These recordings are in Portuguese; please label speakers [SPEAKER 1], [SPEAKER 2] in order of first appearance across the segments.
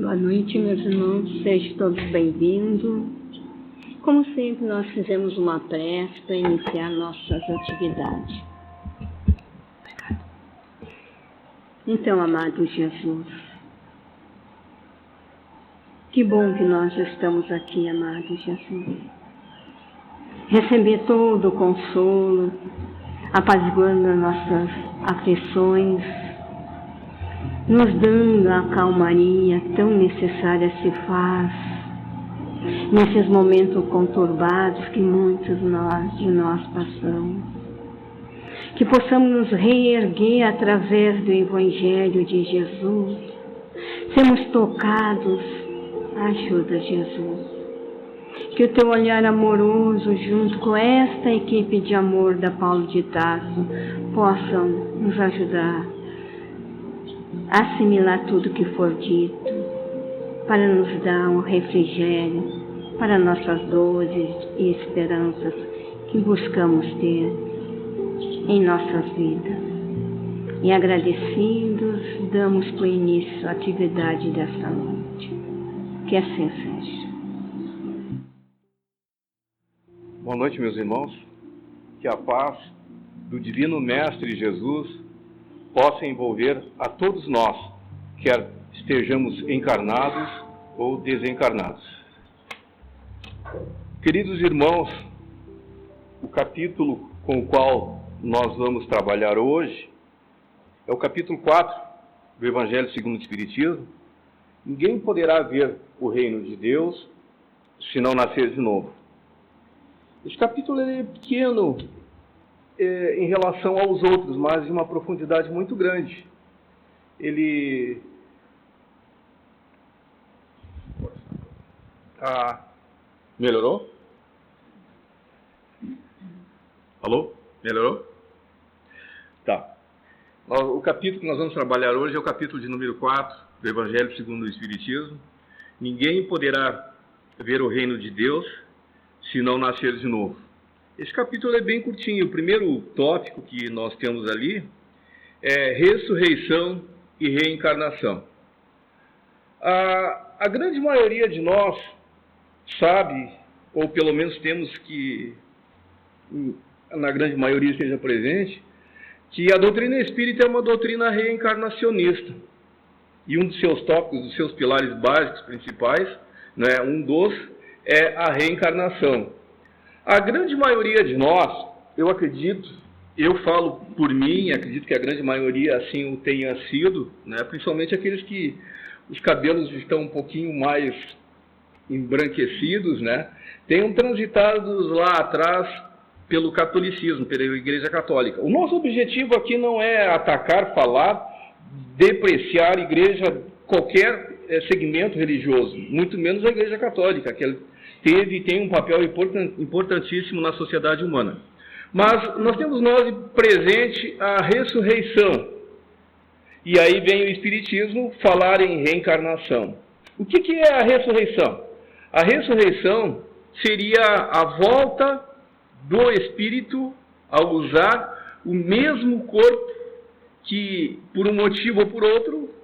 [SPEAKER 1] Boa noite, meus irmãos, sejam todos bem-vindos. Como sempre, nós fizemos uma prece para iniciar nossas atividades. Então, amado Jesus, que bom que nós estamos aqui, amado Jesus. Receber todo o consolo, apaziguando as nossas aflições, nos dando a calmaria tão necessária se faz nesses momentos conturbados que muitos de nós passamos. Que possamos nos reerguer através do Evangelho de Jesus. Sermos tocados, ajuda Jesus. Que o teu olhar amoroso, junto com esta equipe de amor da Paulo de Tarso, possam nos ajudar a assimilar tudo que for dito, para nos dar um refrigério para nossas dores e esperanças que buscamos ter em nossas vidas. E agradecidos, damos por início à atividade desta noite. Que assim seja.
[SPEAKER 2] Boa noite, meus irmãos. Que a paz do Divino Mestre Jesus possa envolver a todos nós, quer estejamos encarnados ou desencarnados. Queridos irmãos, o capítulo com o qual nós vamos trabalhar hoje é o capítulo 4 do Evangelho segundo o Espiritismo. Ninguém poderá ver o reino de Deus se não nascer de novo. Esse capítulo é pequeno em relação aos outros, mas de uma profundidade muito grande. Ele melhorou? Alô? Melhorou? Tá. O capítulo que nós vamos trabalhar hoje é o capítulo de número 4 do Evangelho segundo o Espiritismo. Ninguém poderá ver o reino de Deus se não nascer de novo. Esse capítulo é bem curtinho. O primeiro tópico que nós temos ali é ressurreição e reencarnação. A grande maioria de nós sabe, ou pelo menos temos que, na grande maioria esteja presente, que a doutrina espírita é uma doutrina reencarnacionista. E um dos seus tópicos, dos seus pilares básicos principais, né, é a reencarnação. A grande maioria de nós, eu acredito, eu falo por mim, acredito que a grande maioria assim o tenha sido, né? Principalmente aqueles que os cabelos estão um pouquinho mais embranquecidos, né? Tenham transitado lá atrás pelo catolicismo, pela Igreja Católica. O nosso objetivo aqui não é atacar, falar, depreciar igreja, qualquer segmento religioso, muito menos a Igreja Católica, que teve e tem um papel importantíssimo na sociedade humana. Mas nós temos presente a ressurreição. E aí vem o Espiritismo falar em reencarnação. O que é a ressurreição? A ressurreição seria a volta do espírito a usar o mesmo corpo que, por um motivo ou por outro,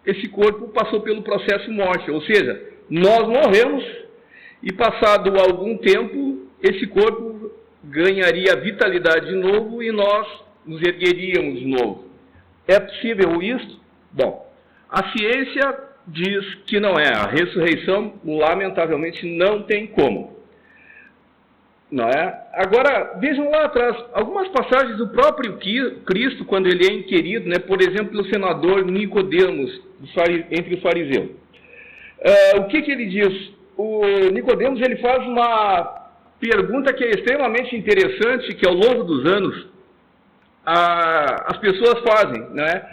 [SPEAKER 2] esse corpo passou pelo processo morte. Ou seja, nós morremos e, passado algum tempo, esse corpo ganharia vitalidade de novo e nós nos ergueríamos de novo. É possível isso? Bom, a ciência diz que não é. A ressurreição, lamentavelmente, não tem como. Não é? Agora, vejam lá atrás, algumas passagens do próprio Cristo, quando ele é inquirido, né, por exemplo, pelo senador Nicodemos, entre os fariseus. O que ele diz? O Nicodemos, ele faz uma pergunta que é extremamente interessante, que ao longo dos anos as pessoas fazem, né?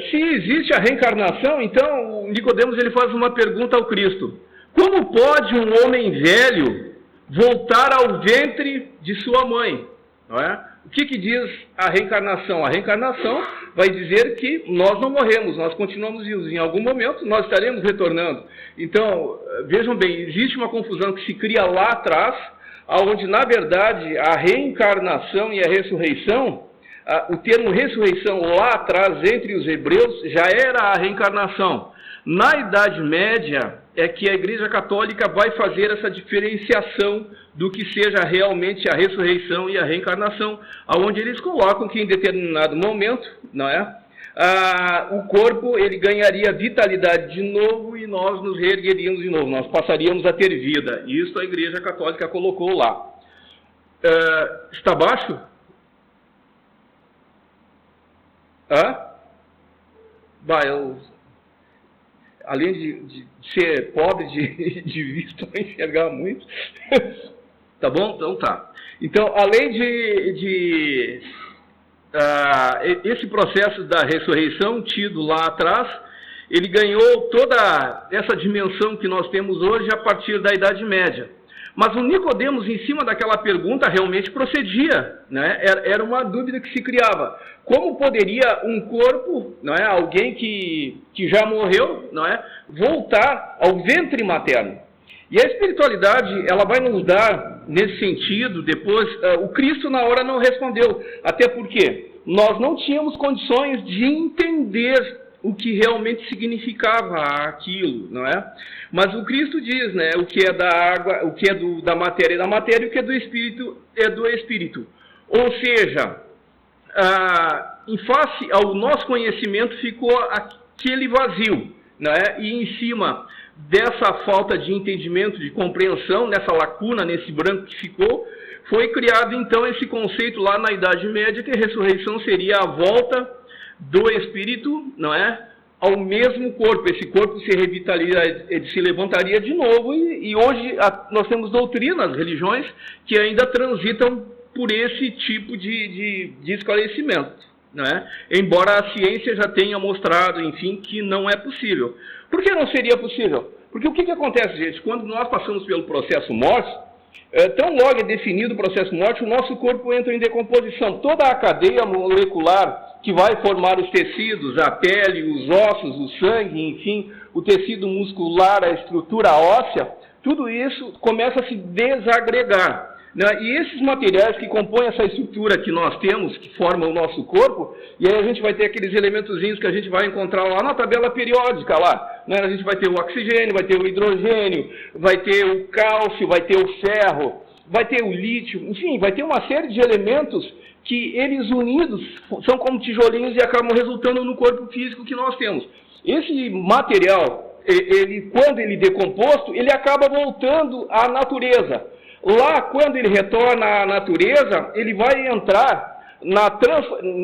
[SPEAKER 2] Se existe a reencarnação, então o Nicodemos ele faz uma pergunta ao Cristo: como pode um homem velho voltar ao ventre de sua mãe? Não é? O que diz a reencarnação? A reencarnação vai dizer que nós não morremos, nós continuamos vivos. Em algum momento nós estaremos retornando. Então, vejam bem, existe uma confusão que se cria lá atrás, onde na verdade a reencarnação e a ressurreição, o termo ressurreição lá atrás entre os hebreus já era a reencarnação. Na Idade Média é que a Igreja Católica vai fazer essa diferenciação do que seja realmente a ressurreição e a reencarnação, onde eles colocam que em determinado momento, não é? O corpo ele ganharia vitalidade de novo e nós nos reergueríamos de novo, nós passaríamos a ter vida. Isso a Igreja Católica colocou lá. Está baixo? Além de ser pobre de vista, vai enxergar muito. Tá bom? Então tá. Então, além esse processo da ressurreição tido lá atrás, ele ganhou toda essa dimensão que nós temos hoje a partir da Idade Média. Mas o Nicodemos, em cima daquela pergunta, realmente procedia, né? Era uma dúvida que se criava. Como poderia um corpo, não é, alguém que já morreu, não é, voltar ao ventre materno? E a espiritualidade, ela vai nos dar, nesse sentido, depois, o Cristo na hora não respondeu. Até porque nós não tínhamos condições de entender o que realmente significava aquilo, não é? Mas o Cristo diz, né, o que é da água, o que é da matéria é da matéria, e o que é do espírito é do espírito. Ou seja, em face ao nosso conhecimento ficou aquele vazio, né? E em cima dessa falta de entendimento, de compreensão, nessa lacuna, nesse branco que ficou, foi criado então esse conceito lá na Idade Média, que a ressurreição seria a volta do espírito, não é, ao mesmo corpo. Esse corpo se revitalizaria, ele se levantaria de novo, e hoje nós temos doutrinas, religiões, que ainda transitam por esse tipo de esclarecimento, não é? Embora a ciência já tenha mostrado, enfim, que não é possível. Por que não seria possível? Porque o que acontece, gente? Quando nós passamos pelo processo morte, tão logo é definido o processo morte, o nosso corpo entra em decomposição. Toda a cadeia molecular que vai formar os tecidos, a pele, os ossos, o sangue, enfim, o tecido muscular, a estrutura óssea, tudo isso começa a se desagregar, né? E esses materiais que compõem essa estrutura que nós temos, que formam o nosso corpo, e aí a gente vai ter aqueles elementozinhos que a gente vai encontrar lá na tabela periódica lá, né? A gente vai ter o oxigênio, vai ter o hidrogênio, vai ter o cálcio, vai ter o ferro, vai ter o lítio, enfim, vai ter uma série de elementos que eles unidos são como tijolinhos e acabam resultando no corpo físico que nós temos. Esse material, quando ele decomposto, ele acaba voltando à natureza. Lá, quando ele retorna à natureza, ele vai entrar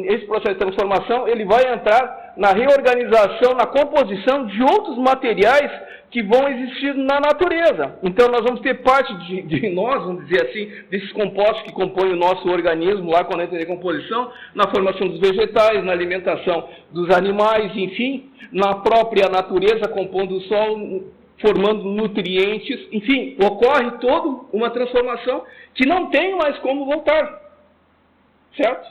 [SPEAKER 2] esse processo de transformação, ele vai entrar na reorganização, na composição de outros materiais que vão existir na natureza. Então, nós vamos ter parte de nós, vamos dizer assim, desses compostos que compõem o nosso organismo, lá quando entra em decomposição, na formação dos vegetais, na alimentação dos animais, enfim, na própria natureza, compondo o solo, formando nutrientes, enfim, ocorre toda uma transformação que não tem mais como voltar, certo?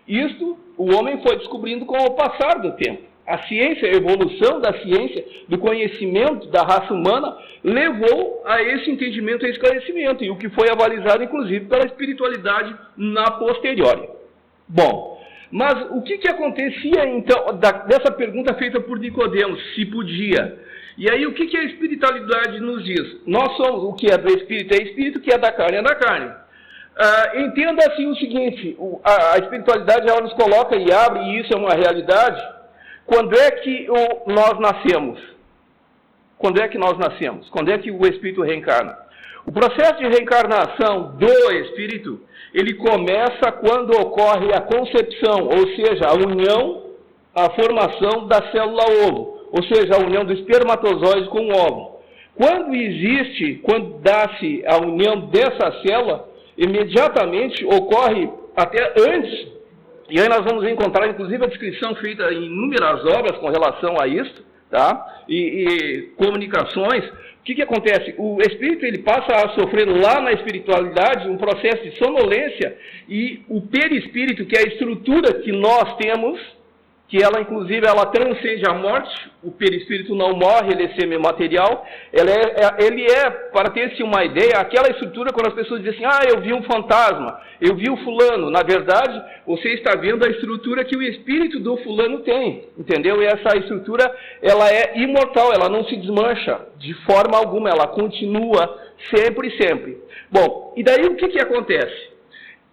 [SPEAKER 2] Isto o homem foi descobrindo com o passar do tempo. A ciência, a evolução da ciência, do conhecimento da raça humana, levou a esse entendimento e esclarecimento, e o que foi avalizado, inclusive, pela espiritualidade na posteriori. Bom, mas o que acontecia, então, dessa pergunta feita por Nicodemos, se podia? E aí, o que a espiritualidade nos diz? Nós somos, o que é do espírito é espírito, o que é da carne é da carne. Entenda assim o seguinte, a espiritualidade ela nos coloca e abre, e isso é uma realidade. Quando é que nós nascemos? Quando é que nós nascemos? Quando é que o espírito reencarna? O processo de reencarnação do espírito, ele começa quando ocorre a concepção, ou seja, a união, a formação da célula ovo, ou seja, a união do espermatozoide com o óvulo. Quando dá-se a união dessa célula, imediatamente ocorre até antes, e aí nós vamos encontrar inclusive a descrição feita em inúmeras obras com relação a isso, tá? E comunicações. O que acontece? O espírito ele passa a sofrer lá na espiritualidade um processo de sonolência, e o perispírito, que é a estrutura que nós temos, que ela, inclusive, ela transcende a morte, o perispírito não morre, ele é semimaterial, ele é, para ter-se uma ideia, aquela estrutura quando as pessoas dizem assim, eu vi um fantasma, eu vi o fulano. Na verdade, você está vendo a estrutura que o espírito do fulano tem, entendeu? E essa estrutura, ela é imortal, ela não se desmancha de forma alguma, ela continua sempre e sempre. Bom, e daí o que acontece?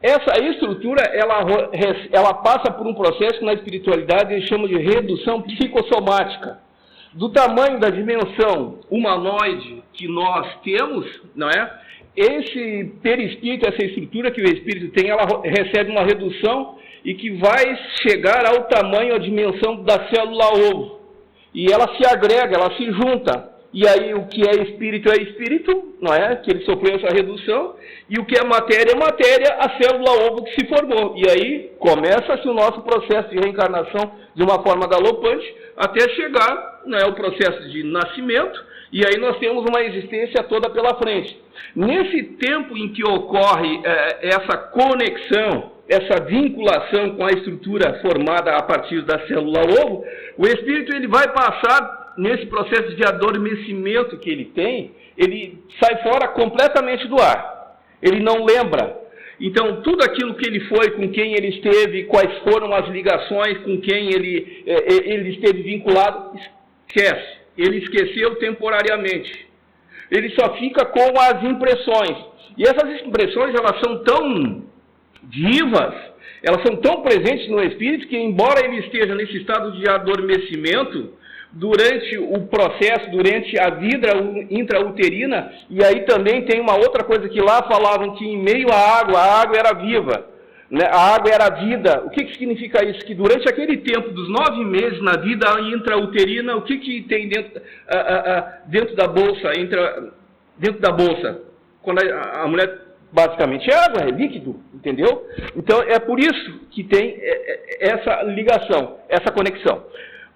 [SPEAKER 2] Essa estrutura, ela passa por um processo que na espiritualidade eles chamam de redução psicossomática. Do tamanho da dimensão humanoide que nós temos, não é? Esse perispírito, essa estrutura que o espírito tem, ela recebe uma redução e que vai chegar ao tamanho, à dimensão da célula ovo. E ela se agrega, ela se junta. E aí o que é espírito, não é? Que ele sofreu essa redução. E o que é matéria, a célula ovo que se formou. E aí começa-se o nosso processo de reencarnação de uma forma galopante, até chegar, não é, o processo de nascimento, e aí nós temos uma existência toda pela frente. Nesse tempo em que ocorre essa conexão, essa vinculação com a estrutura formada a partir da célula ovo, o espírito ele vai passar, nesse processo de adormecimento que ele tem, ele sai fora completamente do ar. Ele não lembra. Então, tudo aquilo que ele foi, com quem ele esteve, quais foram as ligações, com quem ele esteve vinculado, esquece. Ele esqueceu temporariamente. Ele só fica com as impressões. E essas impressões, elas são tão vivas, elas são tão presentes no espírito, que embora ele esteja nesse estado de adormecimento, durante o processo, durante a vida intrauterina, e aí também tem uma outra coisa que lá falavam que em meio à água, a água era viva, né? A água era vida. O que significa isso? Que durante aquele tempo dos 9 meses na vida intrauterina, o que tem dentro da bolsa, dentro da bolsa? Quando a mulher, basicamente, é água, é líquido, entendeu? Então é por isso que tem essa ligação, essa conexão.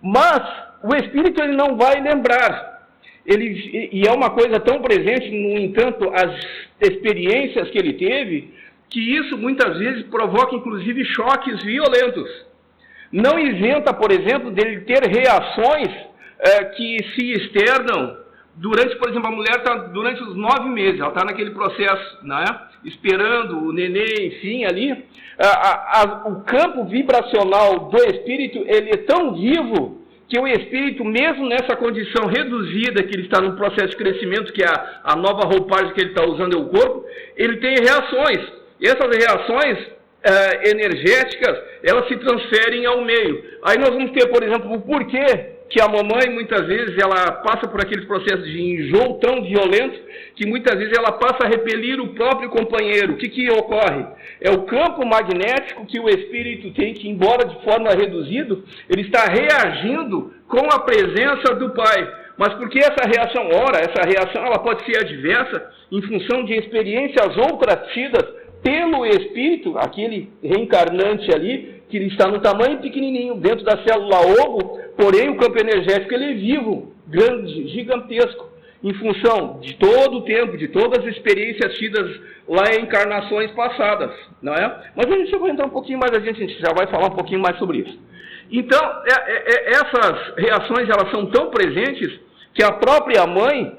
[SPEAKER 2] Mas o espírito ele não vai lembrar. E é uma coisa tão presente, no entanto, as experiências que ele teve, que isso muitas vezes provoca inclusive choques violentos. Não isenta, por exemplo, dele ter reações que se externam durante, por exemplo, a mulher está durante os 9 meses, ela está naquele processo, né, esperando o neném, enfim, ali. O campo vibracional do espírito, ele é tão vivo que o espírito, mesmo nessa condição reduzida, que ele está no processo de crescimento, que é a nova roupagem que ele está usando é o corpo, ele tem reações. E essas reações energéticas, elas se transferem ao meio. Aí nós vamos ter, por exemplo, o porquê que a mamãe, muitas vezes, ela passa por aqueles processos de enjoo tão violento, que muitas vezes ela passa a repelir o próprio companheiro. O que ocorre? É o campo magnético que o espírito tem, que embora de forma reduzida, ele está reagindo com a presença do pai. Mas por que essa reação? Ora, essa reação ela pode ser adversa em função de experiências outras tidas pelo espírito, aquele reencarnante ali, que ele está no tamanho pequenininho, dentro da célula ovo, porém o campo energético ele é vivo, grande, gigantesco, em função de todo o tempo, de todas as experiências tidas lá em encarnações passadas, não é? Mas a gente vai entrar um pouquinho mais adiante, a gente já vai falar um pouquinho mais sobre isso. Então, essas reações, elas são tão presentes, que a própria mãe,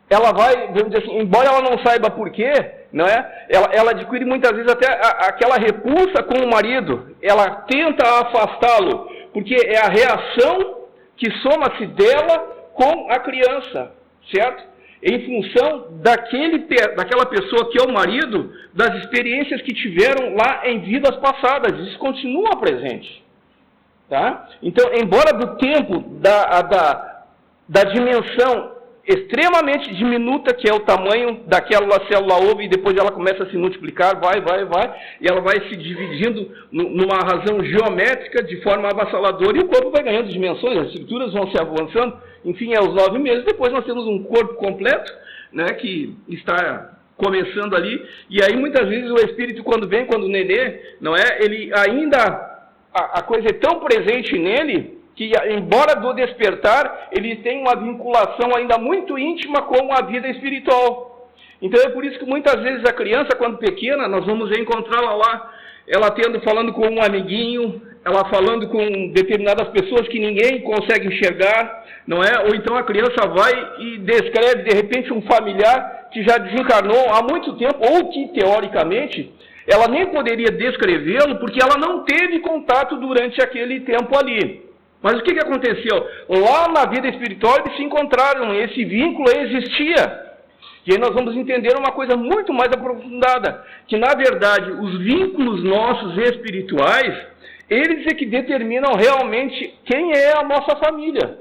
[SPEAKER 2] ela vai, vamos dizer assim, embora ela não saiba por quê, não é? Ela adquire muitas vezes até aquela repulsa com o marido, ela tenta afastá-lo, porque é a reação que soma-se dela com a criança, certo? Em função daquela pessoa que é o marido, das experiências que tiveram lá em vidas passadas, isso continua presente, tá? Então, embora do tempo, da dimensão extremamente diminuta, que é o tamanho daquela célula ovo, e depois ela começa a se multiplicar, vai, e ela vai se dividindo numa razão geométrica de forma avassaladora, e o corpo vai ganhando dimensões, as estruturas vão se avançando, enfim, aos 9 meses, depois nós temos um corpo completo, né, que está começando ali, e aí muitas vezes o espírito, quando o nenê, não é, ele ainda, a coisa é tão presente nele, que, embora do despertar, ele tem uma vinculação ainda muito íntima com a vida espiritual. Então é por isso que muitas vezes a criança, quando pequena, nós vamos encontrá-la lá, ela falando com um amiguinho, ela falando com determinadas pessoas que ninguém consegue enxergar, não é? Ou então a criança vai e descreve, de repente, um familiar que já desencarnou há muito tempo, ou que, teoricamente, ela nem poderia descrevê-lo porque ela não teve contato durante aquele tempo ali. Mas o que aconteceu? Lá na vida espiritual eles se encontraram, esse vínculo existia. E aí nós vamos entender uma coisa muito mais aprofundada, que na verdade os vínculos nossos espirituais, eles é que determinam realmente quem é a nossa família.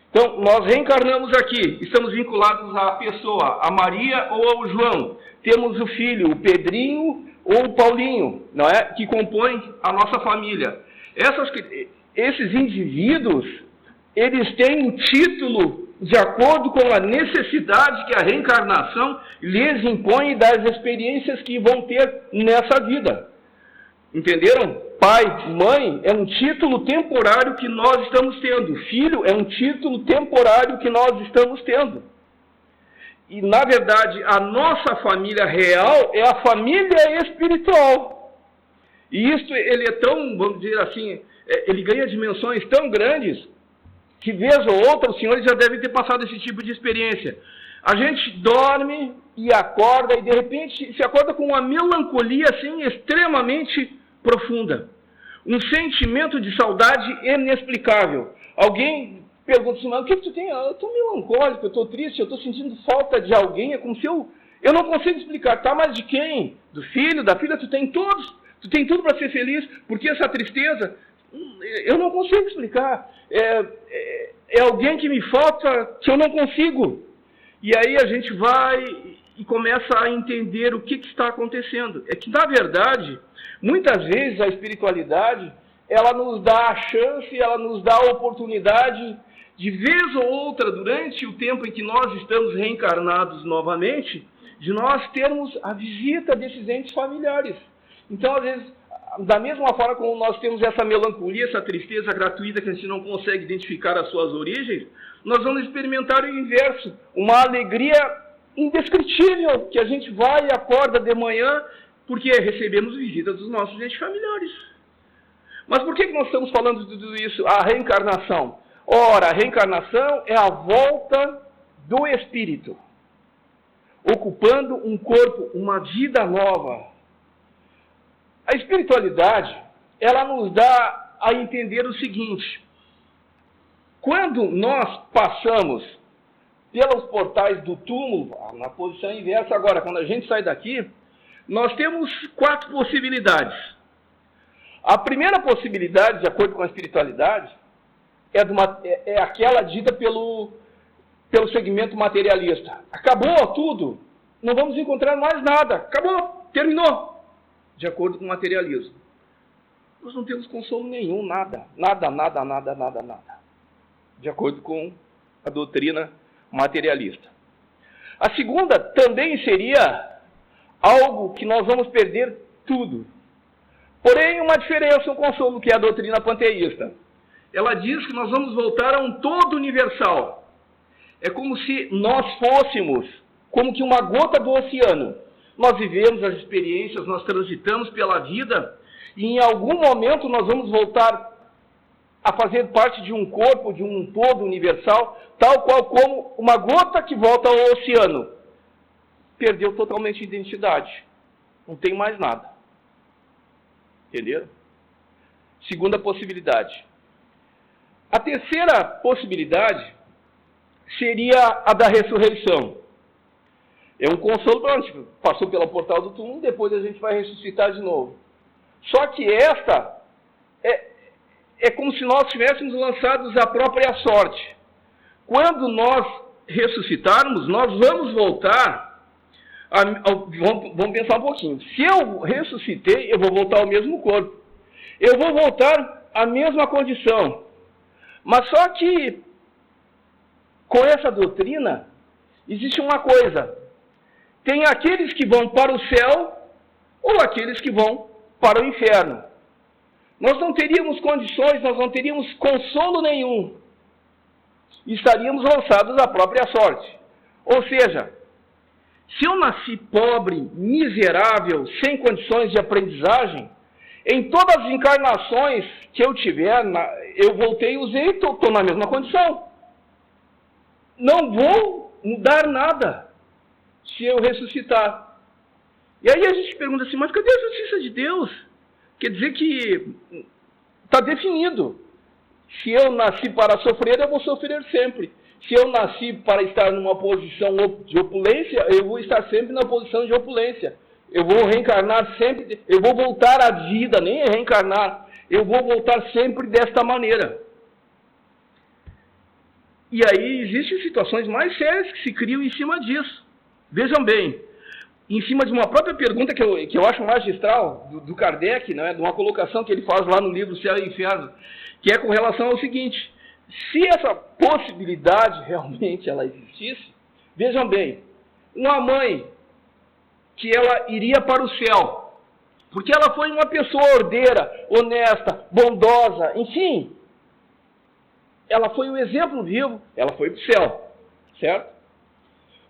[SPEAKER 2] Então, nós reencarnamos aqui, estamos vinculados à pessoa, a Maria ou ao João. Temos o filho, o Pedrinho ou o Paulinho, não é? Que compõem a nossa família. Esses indivíduos, eles têm o título de acordo com a necessidade que a reencarnação lhes impõe das experiências que vão ter nessa vida. Entenderam? Pai, mãe é um título temporário que nós estamos tendo. Filho é um título temporário que nós estamos tendo. E, na verdade, a nossa família real é a família espiritual. E isso, ele é tão, vamos dizer assim, ele ganha dimensões tão grandes que, vez ou outra, os senhores já devem ter passado esse tipo de experiência. A gente dorme e acorda, e de repente se acorda com uma melancolia assim, extremamente profunda. Um sentimento de saudade inexplicável. Alguém pergunta assim, mas o que tu tem? Eu estou melancólico, eu estou triste, eu estou sentindo falta de alguém, é como se eu não consigo explicar. Tá, mas de quem? Do filho, da filha? Tu tem todos, tu tem tudo para ser feliz, porque essa tristeza? Eu não consigo explicar. É alguém que me falta, que eu não consigo. E aí a gente vai e começa a entender o que está acontecendo. É que, na verdade, muitas vezes a espiritualidade, ela nos dá a chance, ela nos dá a oportunidade, de vez ou outra, durante o tempo em que nós estamos reencarnados novamente, de nós termos a visita desses entes familiares. Então, às vezes, da mesma forma como nós temos essa melancolia, essa tristeza gratuita que a gente não consegue identificar as suas origens, nós vamos experimentar o inverso, uma alegria indescritível, que a gente vai e acorda de manhã porque recebemos visita dos nossos entes familiares. Mas por que nós estamos falando de tudo isso? A reencarnação. Ora, a reencarnação é a volta do espírito, ocupando um corpo, uma vida nova. A espiritualidade, ela nos dá a entender o seguinte: quando nós passamos pelos portais do túmulo, na posição inversa agora, quando a gente sai daqui, nós temos 4 possibilidades. A primeira possibilidade, de acordo com a espiritualidade, é aquela dita pelo segmento materialista. Acabou tudo, não vamos encontrar mais nada, acabou, terminou. De acordo com o materialismo. Nós não temos consolo nenhum, nada. De acordo com a doutrina materialista. A segunda também seria algo que nós vamos perder tudo. Porém, uma diferença, um consolo, que é a doutrina panteísta. Ela diz que nós vamos voltar a um todo universal. É como se nós fôssemos, como que uma gota do oceano. Nós vivemos as experiências, nós transitamos pela vida, e em algum momento nós vamos voltar a fazer parte de um corpo, de um todo universal, tal qual como uma gota que volta ao oceano. Perdeu totalmente a identidade. Não tem mais nada. Entenderam? Segunda possibilidade. A terceira possibilidade seria a da ressurreição. É um consolo para nós. Passou pelo portal do túmulo, depois a gente vai ressuscitar de novo. Só que esta é como se nós tivéssemos lançados à própria sorte. Quando nós ressuscitarmos, nós vamos voltar. Vamos pensar um pouquinho. Se eu ressuscitei, eu vou voltar ao mesmo corpo. Eu vou voltar à mesma condição. Mas só que, com essa doutrina, existe uma coisa. Tem aqueles que vão para o céu ou aqueles que vão para o inferno. Nós não teríamos condições, nós não teríamos consolo nenhum. Estaríamos lançados à própria sorte. Ou seja, se eu nasci pobre, miserável, sem condições de aprendizagem, Em todas as encarnações que eu tiver, eu voltei e usei, estou na mesma condição. Não vou mudar nada se eu ressuscitar. E aí a gente pergunta assim, mas cadê a justiça de Deus? Quer dizer que está definido. Se eu nasci para sofrer, eu vou sofrer sempre. Se eu nasci para estar numa posição de opulência, eu vou estar sempre na posição de opulência. Eu vou reencarnar sempre, eu vou voltar à vida, nem reencarnar. Eu vou voltar sempre desta maneira. E aí existem situações mais sérias que se criam em cima disso. Vejam bem, em cima de uma própria pergunta que eu acho magistral, do Kardec, né, de uma colocação que ele faz lá no livro Céu e Inferno, que é com relação ao seguinte: se essa possibilidade realmente ela existisse, vejam bem, uma mãe que ela iria para o céu, porque ela foi uma pessoa ordeira, honesta, bondosa, enfim, ela foi um exemplo vivo, ela foi para o céu, certo?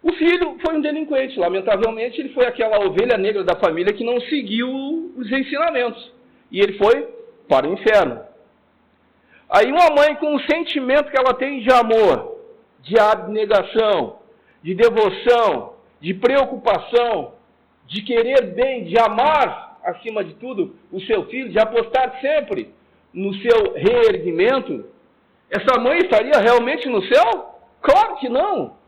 [SPEAKER 2] O filho foi um delinquente, lamentavelmente ele foi aquela ovelha negra da família que não seguiu os ensinamentos, e ele foi para o inferno. Aí uma mãe com o sentimento que ela tem de amor, de abnegação, de devoção, de preocupação, de querer bem, de amar, acima de tudo, o seu filho, de apostar sempre no seu reerguimento, essa mãe estaria realmente no céu? Claro que não!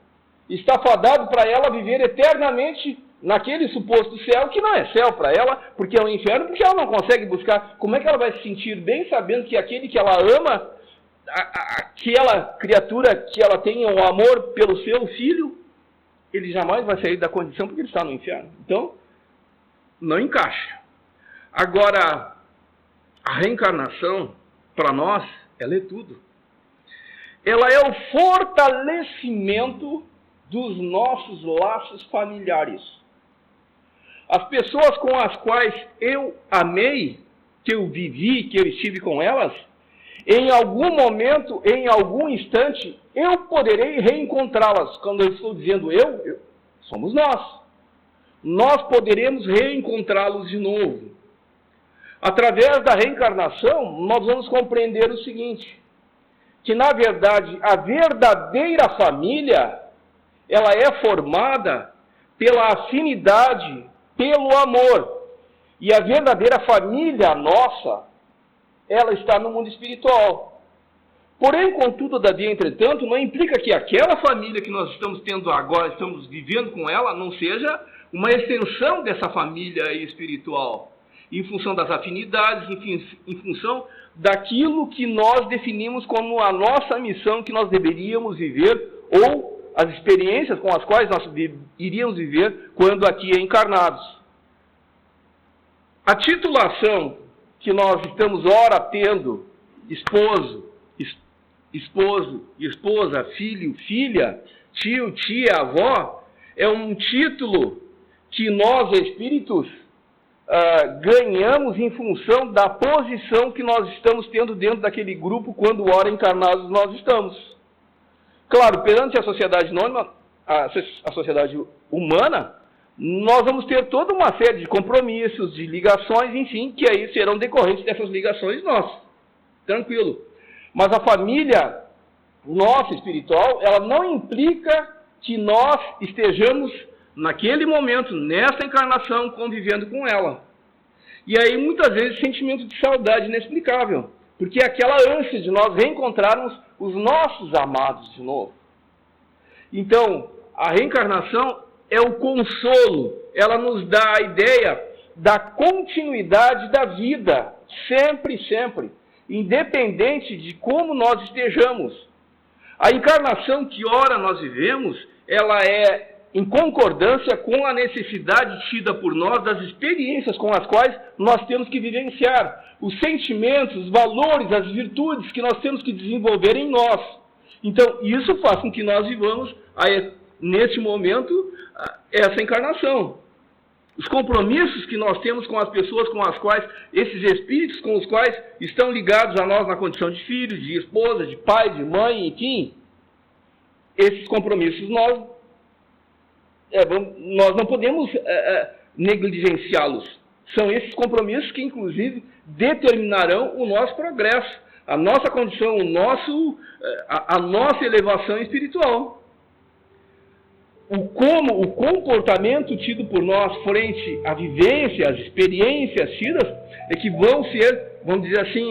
[SPEAKER 2] Está fadado para ela viver eternamente naquele suposto céu, que não é céu para ela, porque é um inferno, porque ela não consegue buscar. Como é que ela vai se sentir bem sabendo que aquele que ela ama, aquela criatura que ela tem o amor pelo seu filho, ele jamais vai sair da condição porque ele está no inferno. Então, não encaixa. Agora, a reencarnação, para nós, ela é tudo. Ela é o fortalecimento dos nossos laços familiares. As pessoas com as quais eu amei, que eu vivi, que eu estive com elas, em algum momento, em algum instante, eu poderei reencontrá-las. Quando eu estou dizendo somos nós. Nós poderemos reencontrá-los de novo. Através da reencarnação, nós vamos compreender o seguinte, que na verdade a verdadeira família, ela é formada pela afinidade, pelo amor. E a verdadeira família nossa, ela está no mundo espiritual. Porém, contudo, todavia, entretanto, não implica que aquela família que nós estamos tendo agora, estamos vivendo com ela, não seja uma extensão dessa família espiritual. Em função das afinidades, enfim, em função daquilo que nós definimos como a nossa missão que nós deveríamos viver, ou as experiências com as quais nós iríamos viver quando aqui encarnados. A titulação que nós estamos ora tendo, esposo, esposa, filho, filha, tio, tia, avó, é um título que nós, espíritos, ganhamos em função da posição que nós estamos tendo dentro daquele grupo quando ora encarnados nós estamos. Claro, perante a sociedade anônima, a sociedade humana, nós vamos ter toda uma série de compromissos, de ligações, enfim, que aí serão decorrentes dessas ligações nossas. Tranquilo. Mas a família nossa espiritual, ela não implica que nós estejamos naquele momento, nessa encarnação, convivendo com ela. E aí, muitas vezes, sentimento de saudade inexplicável, porque é aquela ânsia de nós reencontrarmos os nossos amados de novo. Então, a reencarnação é o consolo, ela nos dá a ideia da continuidade da vida, sempre, sempre, independente de como nós estejamos. A encarnação que ora nós vivemos, ela é em concordância com a necessidade tida por nós das experiências com as quais nós temos que vivenciar, os sentimentos, os valores, as virtudes que nós temos que desenvolver em nós. Então, isso faz com que nós vivamos, neste momento, essa encarnação. Os compromissos que nós temos com as pessoas com as quais, esses espíritos com os quais estão ligados a nós na condição de filhos, de esposa, de pai, de mãe, enfim, esses compromissos nós não podemos negligenciá-los. São esses compromissos que, inclusive, determinarão o nosso progresso, a nossa condição, a nossa elevação espiritual. O comportamento tido por nós frente à vivência, às experiências tidas, é que vão ser, vamos dizer assim,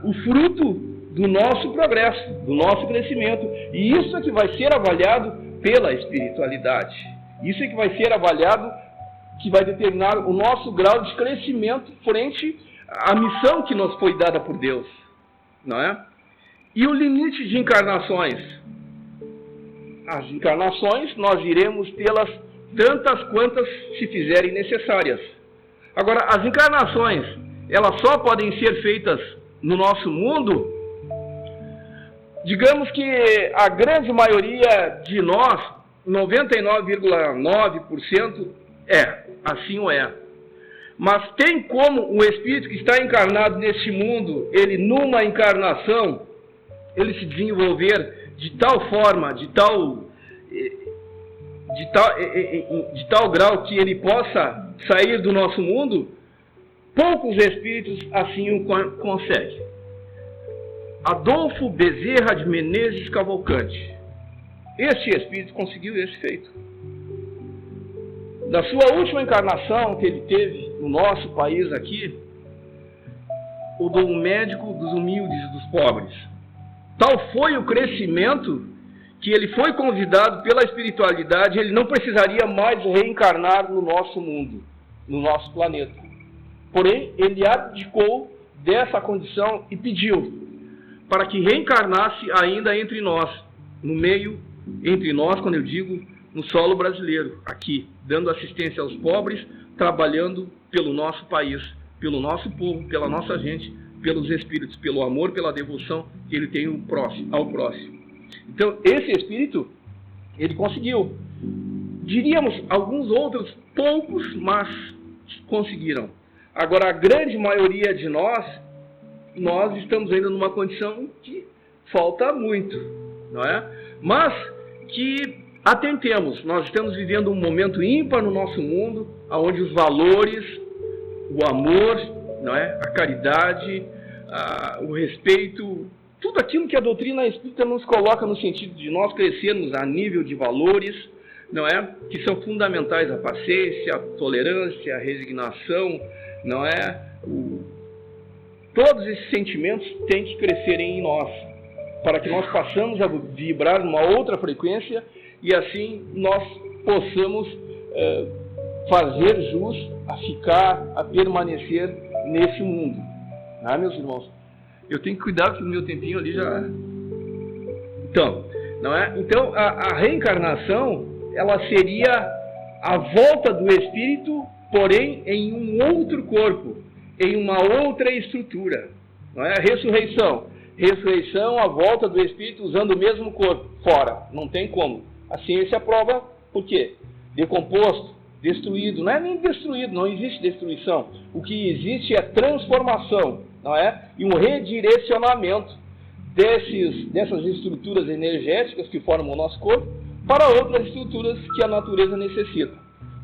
[SPEAKER 2] o fruto do nosso progresso, do nosso crescimento. E isso é que vai ser avaliado pela espiritualidade. Isso é que vai ser avaliado, que vai determinar o nosso grau de crescimento frente à missão que nos foi dada por Deus. Não é? E o limite de encarnações? As encarnações, nós iremos tê-las tantas quantas se fizerem necessárias. Agora, as encarnações, elas só podem ser feitas no nosso mundo. Digamos que a grande maioria de nós, 99,9%, assim o é. Mas tem como o espírito que está encarnado neste mundo, ele numa encarnação, ele se desenvolver de tal forma, de tal grau que ele possa sair do nosso mundo? Poucos espíritos assim o conseguem. Adolfo Bezerra de Menezes Cavalcante, este espírito conseguiu esse feito. Da sua última encarnação que ele teve no nosso país aqui, o do médico dos humildes e dos pobres. Tal foi o crescimento que ele foi convidado pela espiritualidade, ele não precisaria mais reencarnar no nosso mundo, no nosso planeta. Porém, ele abdicou dessa condição e pediu para que reencarnasse ainda entre nós, no meio, entre nós, quando eu digo, no solo brasileiro, aqui, dando assistência aos pobres, trabalhando pelo nosso país, pelo nosso povo, pela nossa gente, pelos espíritos, pelo amor, pela devoção que ele tem ao próximo. Então, esse espírito, ele conseguiu. Diríamos, alguns outros, poucos, mas conseguiram. Agora, a grande maioria de nós estamos ainda numa condição que falta muito, não é? Mas que atentemos, nós estamos vivendo um momento ímpar no nosso mundo, onde os valores, o amor, não é? A caridade, o respeito, tudo aquilo que a doutrina espírita nos coloca no sentido de nós crescermos a nível de valores, não é? Que são fundamentais: a paciência, a tolerância, a resignação, não é? Todos esses sentimentos têm que crescer em nós, para que nós possamos a vibrar numa outra frequência e assim nós possamos fazer jus a ficar, a permanecer nesse mundo. Ah, meus irmãos, eu tenho que cuidar que o meu tempinho ali já... Então, não é? Então, a reencarnação, ela seria a volta do espírito, porém em um outro corpo, em uma outra estrutura. Não é? A ressurreição, a volta do espírito usando o mesmo corpo, fora, não tem como. A ciência prova por quê? Decomposto, destruído, não é nem destruído, não existe destruição. O que existe é transformação, não é? E um redirecionamento dessas estruturas energéticas que formam o nosso corpo para outras estruturas que a natureza necessita.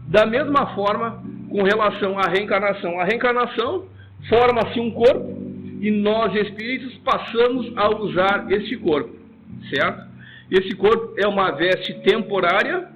[SPEAKER 2] Da mesma forma, com relação à reencarnação. A reencarnação forma-se um corpo e nós, espíritos, passamos a usar esse corpo, certo? Esse corpo é uma veste temporária,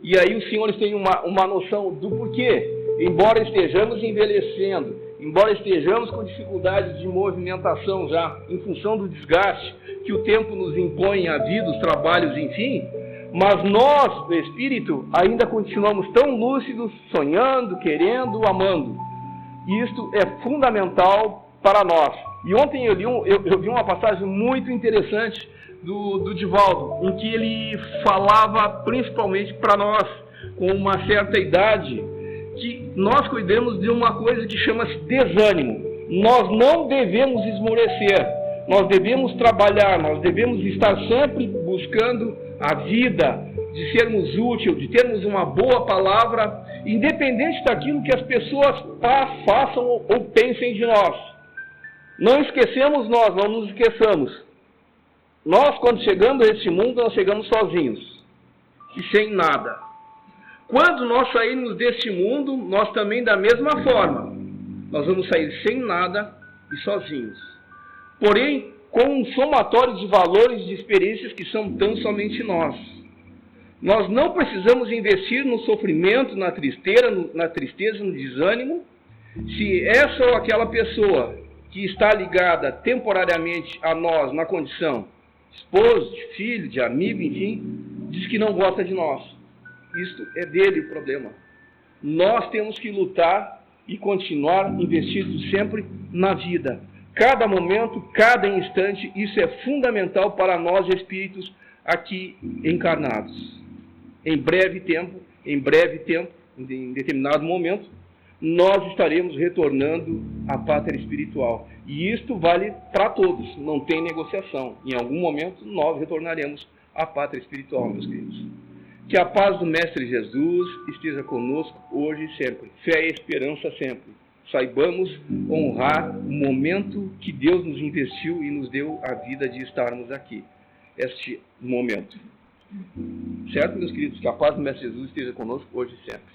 [SPEAKER 2] e aí os senhores têm uma noção do porquê. Embora estejamos envelhecendo, embora estejamos com dificuldade de movimentação já, em função do desgaste que o tempo nos impõe, a vida, os trabalhos, enfim, mas nós, o espírito, ainda continuamos tão lúcidos, sonhando, querendo, amando. E isto é fundamental para nós. E ontem eu vi uma passagem muito interessante do Divaldo, em que ele falava principalmente para nós, com uma certa idade, que nós cuidemos de uma coisa que chama-se desânimo. Nós não devemos esmorecer, nós devemos trabalhar, nós devemos estar sempre buscando a vida, de sermos úteis, de termos uma boa palavra, independente daquilo que as pessoas façam ou pensem de nós. Não esquecemos nós, não nos esqueçamos. Nós, quando chegamos a este mundo, nós chegamos sozinhos e sem nada. Quando nós sairmos deste mundo, nós também, da mesma forma, nós vamos sair sem nada e sozinhos. Porém, com um somatório de valores e de experiências que são tão somente nós. Nós não precisamos investir no sofrimento, na tristeza, no desânimo, se essa ou aquela pessoa que está ligada temporariamente a nós na condição de esposo, de filho, de amigo, enfim, diz que não gosta de nós. Isto é dele o problema. Nós temos que lutar e continuar investindo sempre na vida. Cada momento, cada instante, isso é fundamental para nós espíritos aqui encarnados. Em breve tempo, em determinado momento, nós estaremos retornando à pátria espiritual. E isto vale para todos, não tem negociação. Em algum momento, nós retornaremos à pátria espiritual, meus queridos. Que a paz do Mestre Jesus esteja conosco hoje e sempre. Fé e esperança sempre. Saibamos honrar o momento que Deus nos investiu e nos deu a vida de estarmos aqui. Este momento. Certo, meus queridos? Que a paz do Mestre Jesus esteja conosco hoje e sempre.